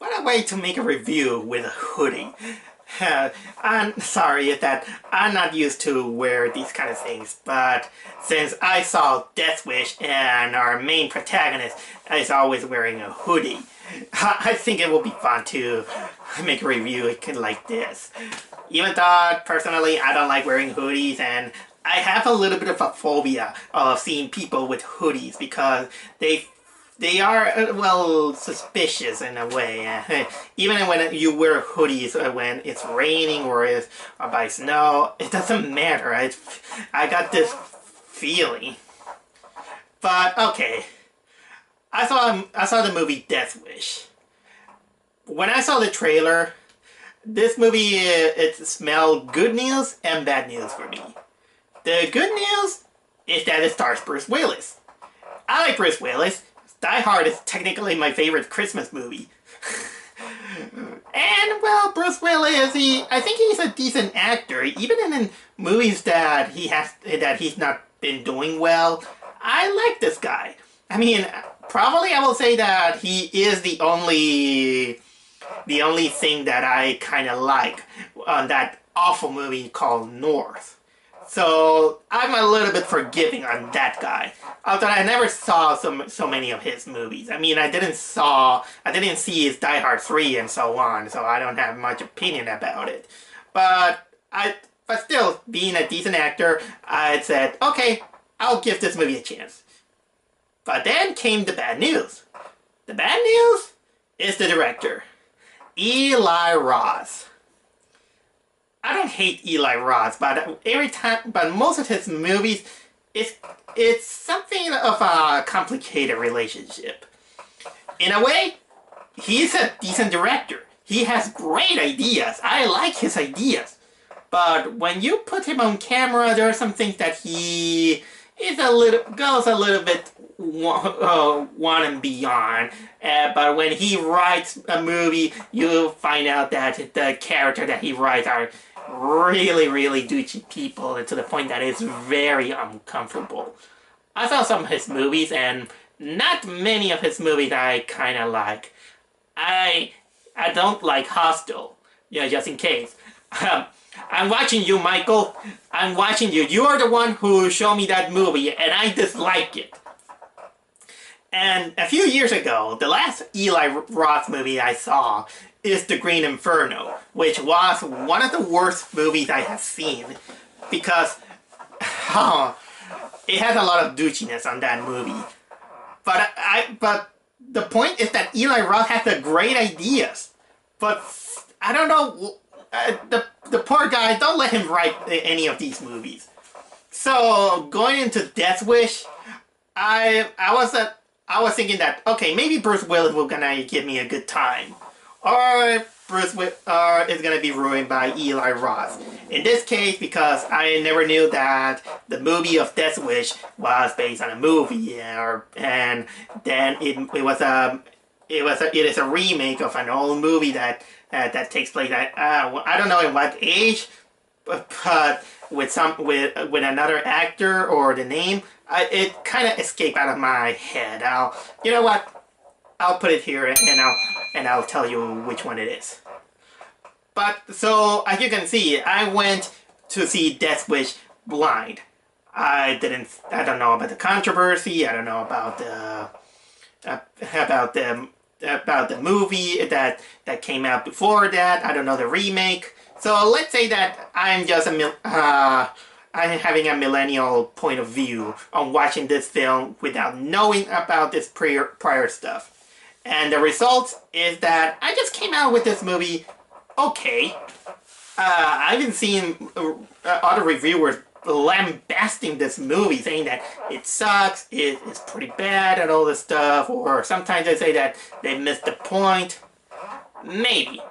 What a way to make a review with a hoodie. I'm sorry that I'm not used to wear these kind of things, but since I saw Death Wish and our main protagonist is always wearing a hoodie, I think it will be fun to make a review like this. Even though, personally, I don't like wearing hoodies, and I have a little bit of a phobia of seeing people with hoodies because they are, well, suspicious in a way. Even when you wear hoodies when it's raining or it's by snow, it doesn't matter. I got this feeling. But, okay. I saw the movie Death Wish. When I saw the trailer, this movie, it smelled good news and bad news for me. The good news is that it stars Bruce Willis. I like Bruce Willis. Die Hard is technically my favorite Christmas movie. And, well, Bruce Willis, I think he's a decent actor, even in movies that he's not been doing well. I like this guy. I mean, probably I will say that he is the only thing that I kind of like on that awful movie called North. So I'm a little bit forgiving on that guy. Although I never saw so many of his movies. I mean, I didn't see his Die Hard 3 and so on, so I don't have much opinion about it. But still, being a decent actor, I said, okay, I'll give this movie a chance. But then came the bad news. The bad news is the director, Eli Roth. I don't hate Eli Roth, but most of his movies, it's something of a complicated relationship. In a way, he's a decent director. He has great ideas. I like his ideas. But when you put him on camera, there are some things that he goes a little bit one and beyond. But when he writes a movie, you find out that the character that he writes are really, really douchey people, and to the point that it's very uncomfortable. I saw some of his movies, and not many of his movies I kind of like. I don't like Hostel, just in case. I'm watching you, Michael. I'm watching you. You are the one who showed me that movie, and I dislike it. And a few years ago, the last Eli Roth movie I saw is The Green Inferno, which was one of the worst movies I have seen because it has a lot of douchiness on that movie. But the point is that Eli Roth has the great ideas, but I don't know, the poor guy, don't let him write any of these movies. So going into Death Wish, I was thinking that, okay, maybe Bruce Willis will gonna give me a good time. Or Bruce is gonna be ruined by Eli Roth. In this case, because I never knew that the movie of Death Wish was based on a movie, and then it is a remake of an old movie that takes place at I don't know in what age, but with another actor or the name, it kind of escaped out of my head. You know what? I'll put it here and I'll tell you which one it is. But so as you can see, I went to see Death Wish blind. I don't know about the controversy. I don't know about the movie that came out before that. I don't know the remake. So let's say that I'm just I'm having a millennial point of view on watching this film without knowing about this prior stuff. And the result is that I just came out with this movie okay. I've been seeing other reviewers lambasting this movie, saying that it sucks, it's pretty bad and all this stuff, or sometimes they say that they missed the point. Maybe.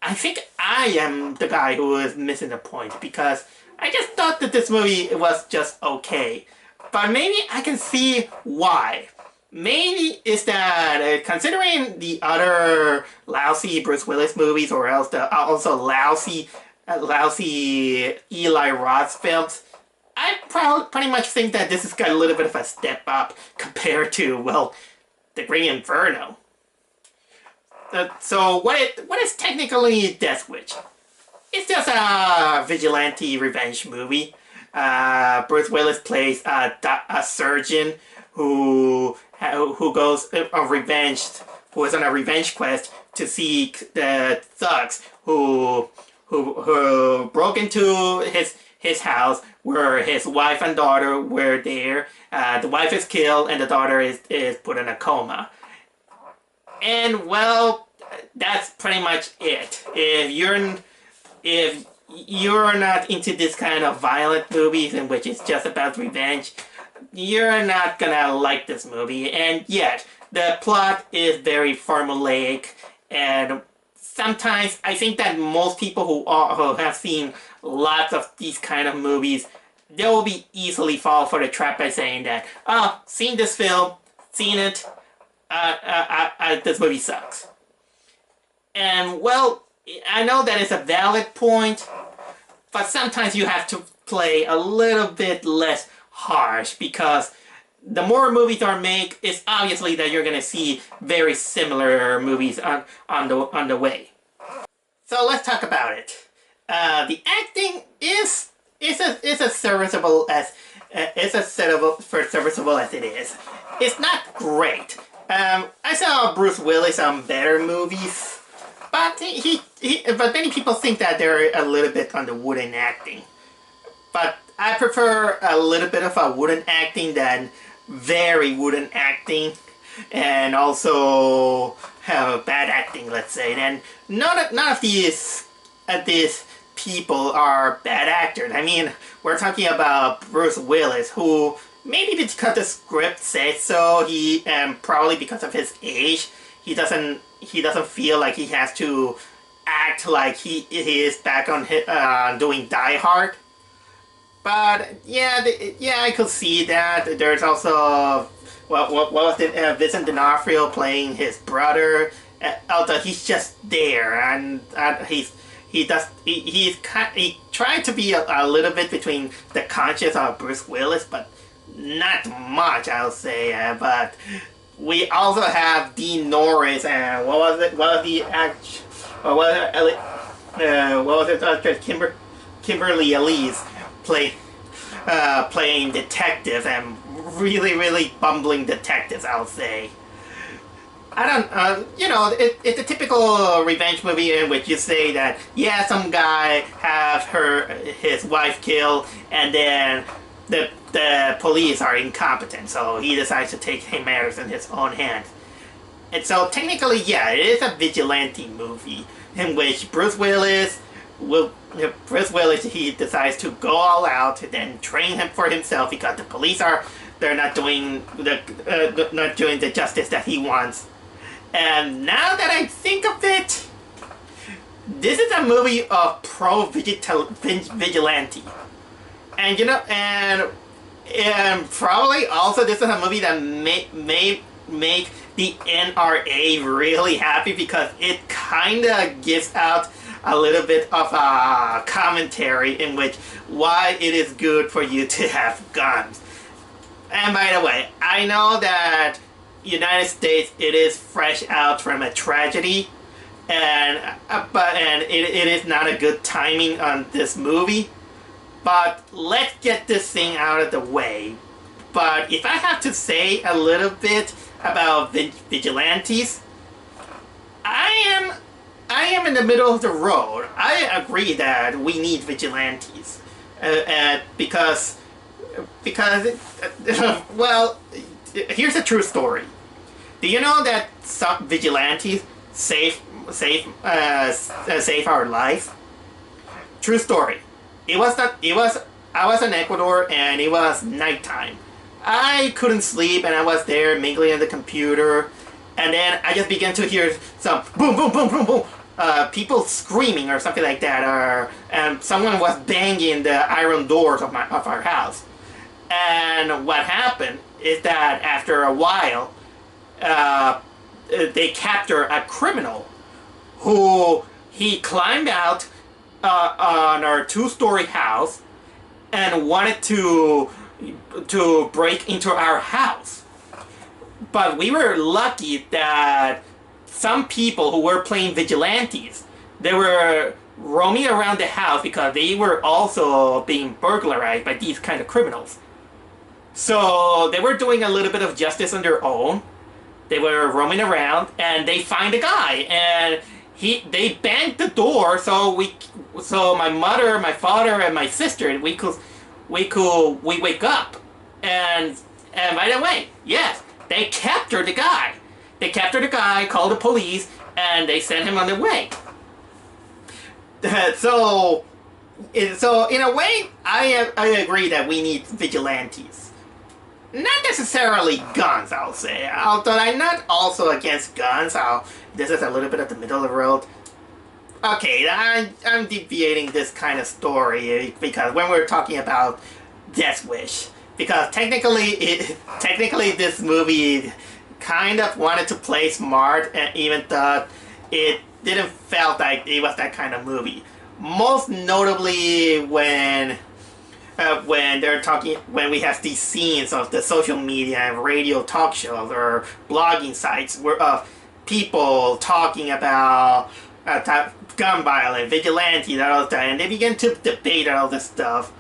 I think I am the guy who is missing the point, because I just thought that this movie was just okay. But maybe I can see why. Maybe it's that, considering the other lousy Bruce Willis movies, or else the also lousy Eli Roth films, I pretty much think that this has got a little bit of a step up compared to, well, The Green Inferno. So what is technically Death Wish? It's just a vigilante revenge movie. Bruce Willis plays a surgeon who goes on revenge, who is on a revenge quest to seek the thugs who broke into his house where his wife and daughter were there. The wife is killed and the daughter is put in a coma. And well, that's pretty much it. If you're not into this kind of violent movies in which it's just about revenge, you're not gonna like this movie. And yet, the plot is very formulaic, and sometimes I think that most people who have seen lots of these kind of movies, they will be easily fall for the trap by saying that, oh, seen this film, seen it, this movie sucks. And well, I know that is a valid point, but sometimes you have to play a little bit less harsh, because the more movies are made, it's obviously that you're gonna see very similar movies on the way. So let's talk about it. The acting is as serviceable as serviceable as it is. It's not great. I saw Bruce Willis on better movies, but but many people think that they're a little bit on the wooden acting. But I prefer a little bit of a wooden acting than very wooden acting, and also have bad acting, let's say. And none of these people are bad actors. I mean, we're talking about Bruce Willis, who maybe because the script says so, probably because of his age, he doesn't feel like he has to act like he is back on doing Die Hard. But yeah, I could see that. There's also what was it? Vincent D'Onofrio playing his brother. Although he's just there, and he tried to be a little bit between the conscious of Bruce Willis, but not much, I'll say. But we also have Dean Norris, and what was it? What was the act? What was it? Kimberly Elise playing detectives, and really bumbling detectives, I'll say. I don't, it's a typical revenge movie in which you say that, yeah, some guy have his wife killed, and then the police are incompetent, so he decides to take matters in his own hands. And so technically, yeah, it is a vigilante movie in which Bruce Willis, he decides to go all out, then train him for himself because the police they're not doing the justice that he wants. And now that I think of it, this is a movie of vigilante. And and probably also this is a movie that may make the NRA really happy, because it kinda gives out a little bit of a commentary in which why it is good for you to have guns. And by the way, I know that United States, it is fresh out from a tragedy, and it is not a good timing on this movie. But let's get this thing out of the way. But if I have to say a little bit about vigilantes, I am in the middle of the road. I agree that we need vigilantes, because well, here's a true story. Do you know that some vigilantes save our lives? True story. I was in Ecuador, and it was nighttime. I couldn't sleep, and I was there mingling on the computer, and then I just began to hear some boom, boom, boom, boom, boom, people screaming or something like that, and someone was banging the iron doors of our house. And what happened is that after a while, they captured a criminal he climbed out on our two-story house and wanted to break into our house. But we were lucky that some people who were playing vigilantes. They were roaming around the house because they were also being burglarized by these kind of criminals. So they were doing a little bit of justice on their own. They were roaming around, and they find a guy, and they banged the door. So my mother, my father, and my sister, we wake up, and by the way, yes, they captured the guy. They captured the guy, called the police, and they sent him on the way. So in a way, I agree that we need vigilantes. Not necessarily guns, I'll say. Although I'm not also against guns. This is a little bit at the middle of the road. Okay, I'm deviating this kind of story because when we're talking about Death Wish, because technically this movie kind of wanted to play smart, and even though it didn't felt like it was that kind of movie. Most notably when when we have these scenes of the social media and radio talk shows or blogging sites where people talking about gun violence, vigilante, all that, and they begin to debate all this stuff.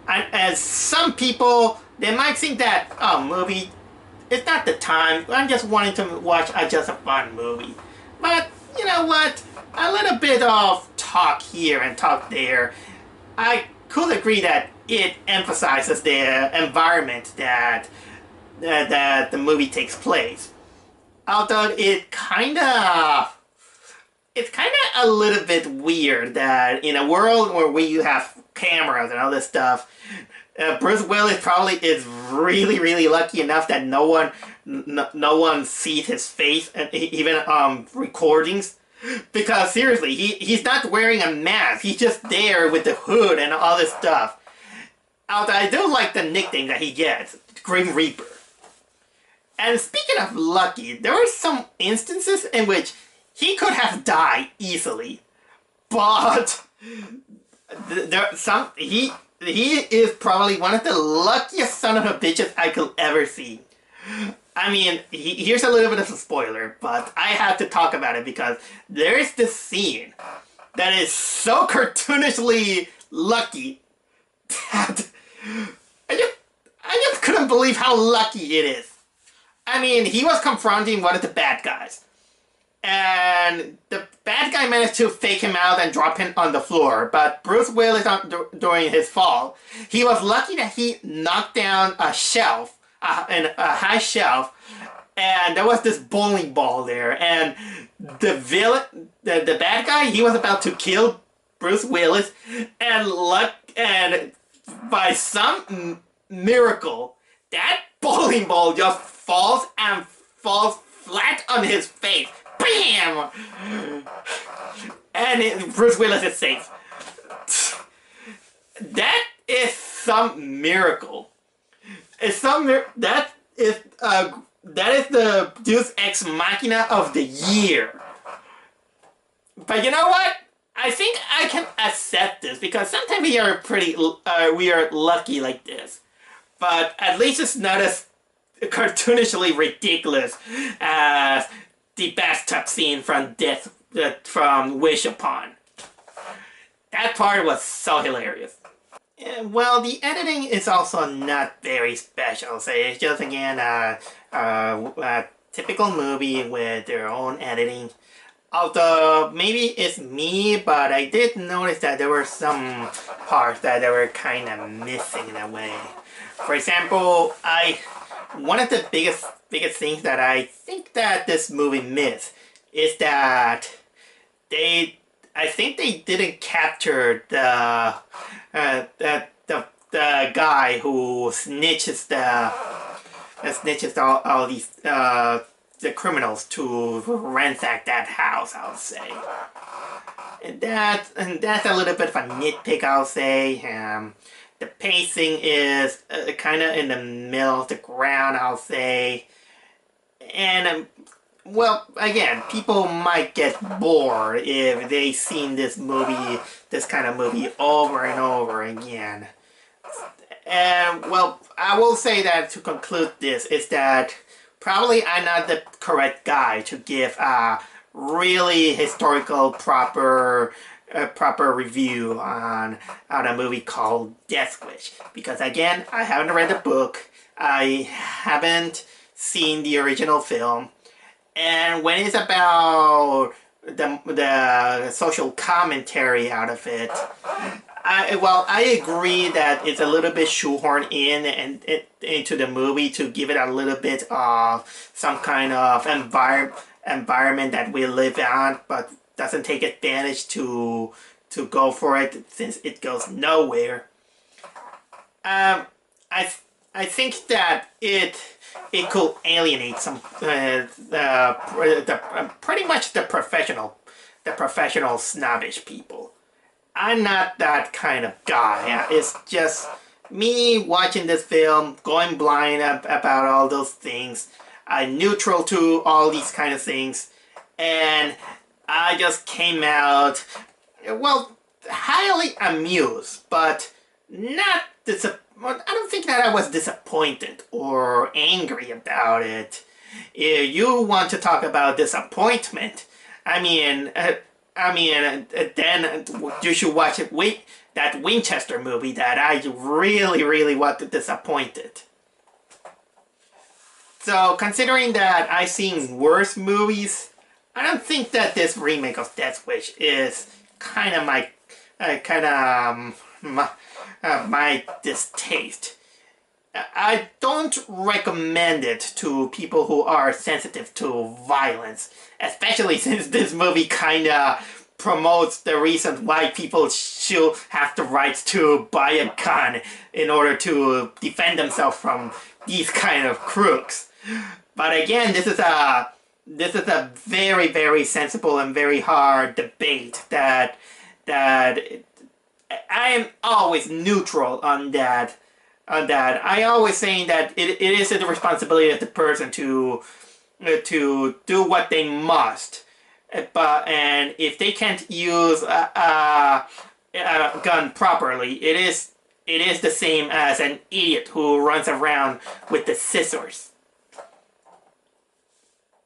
And as some people, they might think that, oh, movie, it's not the time. I'm just wanting to watch just a fun movie. But you know what? A little bit of talk here and talk there. I could agree that it emphasizes the environment that the movie takes place. Although it's kind of a little bit weird that in a world where you have cameras and all this stuff, Bruce Willis probably is really, really lucky enough that no one sees his face, and even recordings. Because seriously, he's not wearing a mask. He's just there with the hood and all this stuff. Although I do like the nickname that he gets, Grim Reaper. And speaking of lucky, there were some instances in which he could have died easily, but he is probably one of the luckiest son of a bitches I could ever see. I mean, here's a little bit of a spoiler, but I have to talk about it because there is this scene that is so cartoonishly lucky that I just couldn't believe how lucky it is. I mean, he was confronting one of the bad guys, and the bad guy managed to fake him out and drop him on the floor, but Bruce Willis, during his fall, he was lucky that he knocked down a shelf, a high shelf, and there was this bowling ball there, and the villain, the bad guy, he was about to kill Bruce Willis, and by some miracle, that bowling ball just falls flat on his face. Bam! And Bruce Willis is safe. That is some miracle. That is the Deus Ex Machina of the year. But you know what? I think I can accept this because sometimes we are lucky like this. But at least it's not as cartoonishly ridiculous as the bathtub scene from Wish Upon. That part was so hilarious. Well, the editing is also not very special. So it's just, again, a typical movie with their own editing. Although, maybe it's me, but I did notice that there were some parts that they were kind of missing in a way. For example, one of the biggest things that I think that this movie missed is that I think they didn't capture the guy who snitches all these the criminals to ransack that house, I'll say. And that's a little bit of a nitpick, I'll say. The pacing is kind of in the middle of the ground, I'll say. And, well, again, people might get bored if they've seen this kind of movie over and over again. And, well, I will say that to conclude this is that probably I'm not the correct guy to give a really historical proper review on a movie called Death Wish, because again, I haven't read the book, I haven't seen the original film, and when it's about the social commentary out of it, I agree that it's a little bit shoehorned in and into the movie to give it a little bit of some kind of environment that we live on, but doesn't take advantage to go for it since it goes nowhere. I think that it could alienate some pretty much the professional snobbish people. I'm not that kind of guy. It's just me watching this film, going blind about all those things. I'm neutral to all these kind of things, and I just came out, well, highly amused, but not I don't think that I was disappointed or angry about it. If you want to talk about disappointment, then you should watch it. That Winchester movie that I really, really was disappointed. So, considering that I've seen worse movies, I don't think that this remake of Death Wish is kind of my distaste. I don't recommend it to people who are sensitive to violence, especially since this movie kind of promotes the reason why people should have the right to buy a gun in order to defend themselves from these kind of crooks. But again, this is a very, very sensible and very hard debate that I am always neutral on that. I always saying that it is the responsibility of the person to do what they must. And if they can't use a gun properly, it is the same as an idiot who runs around with the scissors.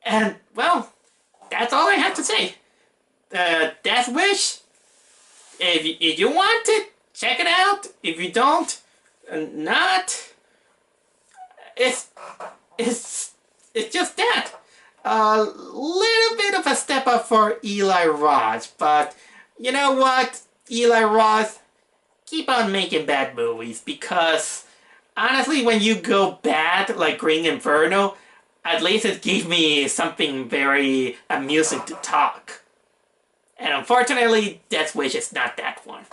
And, well, that's all I have to say. Death Wish, if you want it, check it out. If you don't, not. It's just that. A little bit of a step up for Eli Roth, but you know what, Eli Roth, keep on making bad movies, because honestly, when you go bad like Green Inferno, at least it gave me something very amusing to talk. And unfortunately, Death Wish is not that one.